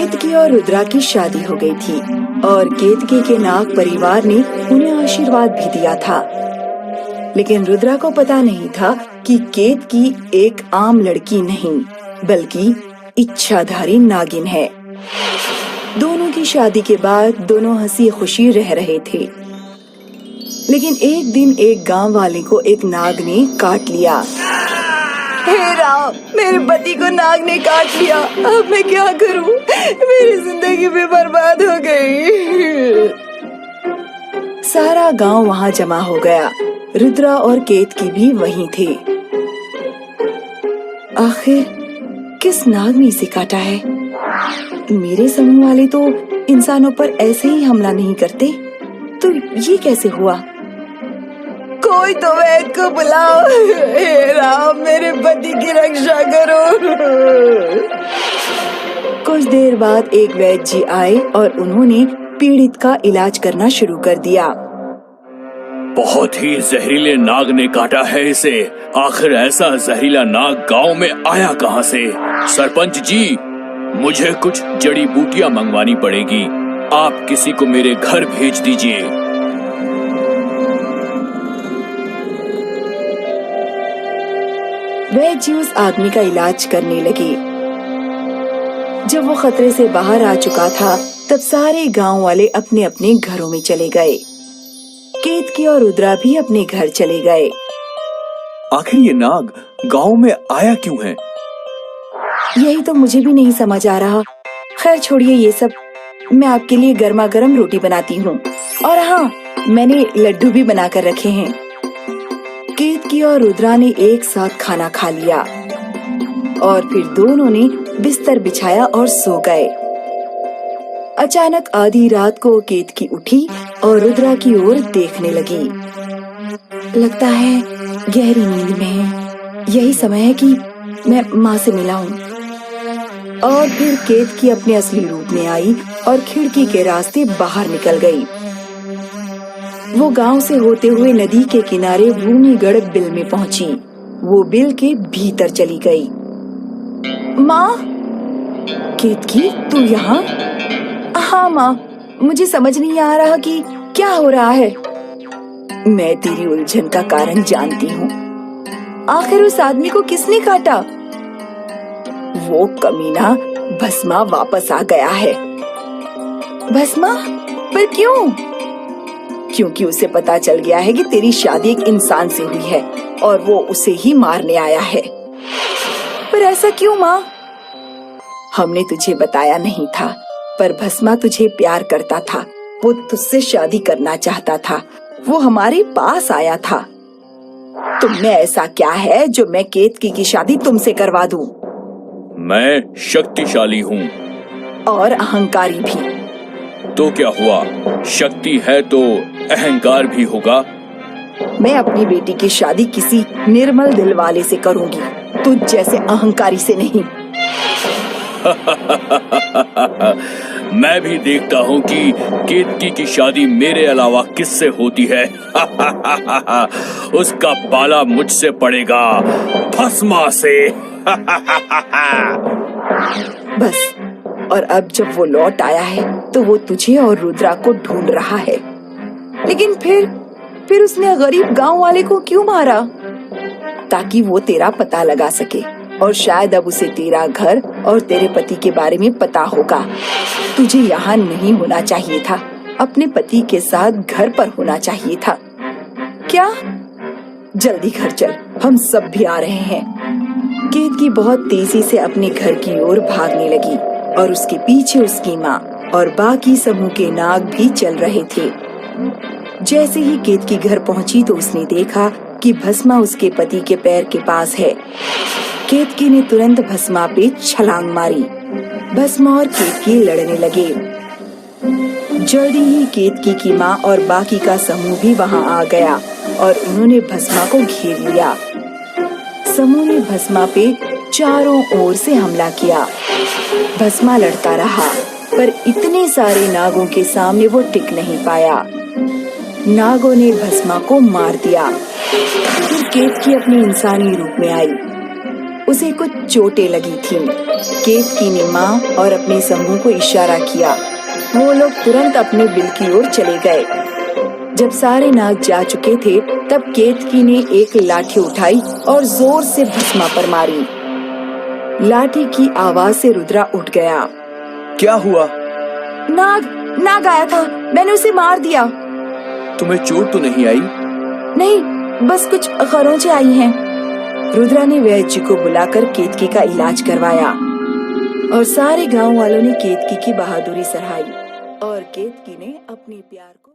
केतकी और रुद्रा की शादी हो गई थी और केतकी के नाग परिवार ने उन्हें आशीर्वाद भी दिया था। लेकिन रुद्रा को पता नहीं था कि केतकी एक आम लड़की नहीं बल्कि इच्छाधारी नागिन है। दोनों की शादी के बाद दोनों हंसी खुशी रह रहे थे। लेकिन एक दिन एक गांव वाले को एक नाग ने काट लिया। हे राम, मेरे पति को नाग ने काट लिया, अब मैं क्या करूं? मेरी जिंदगी भी बर्बाद हो गई। सारा गांव वहां जमा हो गया। रुद्रा और केतकी भी वहीं थे। आखिर किस नाग ने इसे काटा है? मेरे समूह वाले तो इंसानों पर ऐसे ही हमला नहीं करते, तो ये कैसे हुआ? कोई तो वैद्य को बुलाओ। हे राम, मेरे पति की रक्षा करो। कुछ देर बाद एक वैद्य जी आए और उन्होंने पीड़ित का इलाज करना शुरू कर दिया। बहुत ही जहरीले नाग ने काटा है इसे। आखिर ऐसा जहरीला नाग गांव में आया कहां से? सरपंच जी, मुझे कुछ जड़ी बूटियां मंगवानी पड़ेगी। आप किसी को मेरे घर भेज दीजिए। वैद्य जी उस आदमी का इलाज करने लगे। जब वो खतरे से बाहर आ चुका था, तब सारे गांव वाले अपने अपने घरों में चले गए। केतकी और रुद्रा भी अपने घर चले गए। आखिर ये नाग गांव में आया क्यों है? यही तो मुझे भी नहीं समझ आ रहा। खैर छोड़िए ये सब, मैं आपके लिए गर्मा गर्म रोटी बनाती हूँ। और हाँ, मैंने लड्डू भी बना कर रखे हैं। केतकी और रुद्रा ने एक साथ खाना खा लिया और फिर दोनों ने बिस्तर बिछाया और सो गए। अचानक आधी रात को केतकी उठी और रुद्रा की ओर देखने लगी। लगता है गहरी नींद में है। यही समय है कि मैं माँ से मिलाऊं। और फिर केतकी अपने असली रूप में आई और खिड़की के रास्ते बाहर निकल गई। वो गांव से होते हुए नदी के किनारे भूमिगढ़ बिल में पहुंची। वो बिल के भीतर चली गई। माँ! केतकी, तू यहाँ? हाँ माँ, मुझे समझ नहीं आ रहा कि क्या हो रहा है। मैं तेरी उलझन का कारण जानती हूँ। आखिर उस आदमी को किसने काटा? वो कमीना भस्मा वापस आ गया है। भस्मा? पर क्यों? क्योंकि उसे पता चल गया है कि तेरी शादी एक इंसान से हुई है और वो उसे ही मारने आया है। पर ऐसा क्यों माँ? हमने तुझे बताया नहीं था, पर भस्मा तुझे प्यार करता था। वो तुझसे शादी करना चाहता था। वो हमारे पास आया था। तुम में ऐसा क्या है जो मैं केतकी की शादी तुमसे करवा दूं? मैं शक्तिशाली हूँ। और अहंकारी भी। तो क्या हुआ? शक्ति है तो अहंकार भी होगा। मैं अपनी बेटी की शादी किसी निर्मल दिल वाले से करूंगी, तुझ जैसे अहंकारी से नहीं। मैं भी देखता हूँ कि केतकी की शादी मेरे अलावा किससे होती है। उसका पाला मुझसे पड़ेगा, भस्मा से। बस, और अब जब वो लौट आया है तो वो तुझे और रुद्रा को ढूंढ रहा है। लेकिन फिर उसने गरीब गांव वाले को क्यों मारा? ताकि वो तेरा पता लगा सके और शायद अब उसे तेरा घर और तेरे पति के बारे में पता होगा। तुझे यहाँ नहीं होना चाहिए था, अपने पति के साथ घर पर होना चाहिए था। क्या? जल्दी घर चल, हम सब भी आ रहे हैं। केतकी बहुत तेजी से अपने घर की ओर भागने लगी और उसके पीछे उसकी माँ और बाकी समूह के नाग भी चल रहे थे। जैसे ही केतकी घर पहुंची तो उसने देखा कि भस्मा उसके पति के पैर के पास है। केतकी ने तुरंत भस्मा पे छलांग मारी। भस्मा और केतकी लड़ने लगे। जल्दी ही केतकी की माँ और बाकी का समूह भी वहां आ गया और उन्होंने भस्मा को घेर लिया। समूह ने भस्मा पे चारों ओर से हमला किया। भस्मा लड़ता रहा, पर इतने सारे नागों के सामने वो टिक नहीं पाया। नागों ने भस्मा को मार दिया। फिर केतकी अपने इंसानी रूप में आई। उसे कुछ चोटें लगी थीं। केतकी ने माँ और अपने समूह को इशारा किया। वो लोग तुरंत अपने बिल की ओर चले गए। जब सारे नाग जा चुके थे, तब केतकी ने एक लाठी उठाई और जोर से भस्मा पर मारी। लाठी की आवाज से रुद्रा उठ गया। क्या हुआ? नाग आया था, मैंने उसे मार दिया। तुम्हें चोट तो नहीं आई? नहीं, बस कुछ खरोंचें आई हैं। रुद्रा ने वैद्य जी को बुलाकर केतकी का इलाज करवाया और सारे गांव वालों ने केतकी की बहादुरी सराही और केतकी ने अपने प्यार को